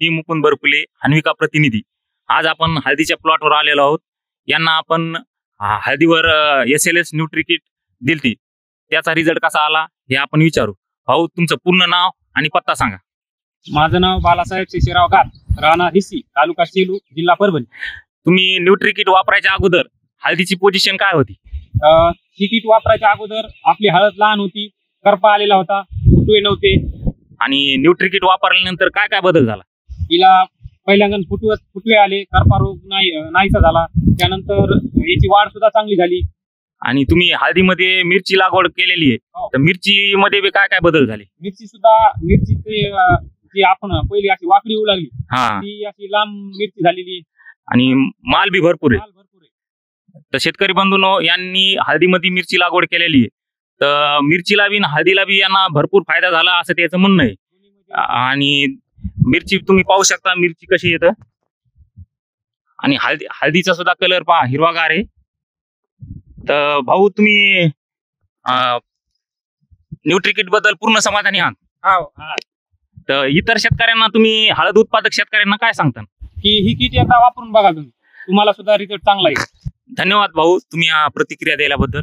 मी मुकुंद बरपुले, अन्विका प्रतिनिधी। आज आपण हळदीच्या प्लॉटवर आलेलो आहोत। यांना आपण हळदीवर SLS न्यूट्रिकिट दिलती, त्याचा रिझल्ट कसा आला हे आपण विचारू। भाऊ, तुमचं पूर्ण नाव आणि पत्ता सांगा। माझं नाव बालासाहेब शेषराव घात, राहणार हिस्सी, तालुका सेलू, जिल्हा परभणी। तुम्ही न्यूट्रिकिट वापरायच्या अगोदर हळदीची पोझिशन काय होती? ही किट वापरायच्या अगोदर आपली हळद लहान होती, करपा आलेला होता, फुटवे नव्हते। आणि न्यूट्रिकिट वापरल्यानंतर काय काय बदल झाला? हिला पहिल्यांदा फुटवे आले, करपा रोग नाहीसा झाला, त्यानंतर याची वाढ सुद्धा चांगली झाली। आणि तुम्ही हळदीमध्ये मिरची लागवड केलेली आहे, तर मिरची मध्ये काय काय बदल झाले? मिरचीचे जी आपण पहिली अशी वाकडी होऊ लागली, ती अशी लांब मिरची झालेली आणि माल बी भरपूर आहे। तर शेतकरी बंधूंनो, यांनी हळदीमध्ये मिरची लागवड केलेली आहे, तर मिरचीला बी हळदीला बी यांना भरपूर फायदा झाला असं त्याचं म्हणणं आहे। आणि मिरची तुम्ही पाहू शकता, मिरची कशी येतं, आणि हळदीचा सुद्धा कलर पहा, हिरवागार आहे। तर भाऊ, तुम्ही न्यूट्रिकिट बद्दल पूर्ण समाधानी आहात? तर इतर शेतकऱ्यांना तुम्ही, हळद उत्पादक शेतकऱ्यांना काय सांगता की ही किट एकदा वापरून बघा, तुम्हाला सुद्धा रिझल्ट चांगला येईल। धन्यवाद भाऊ, तुम्ही प्रतिक्रिया दिल्याबद्दल।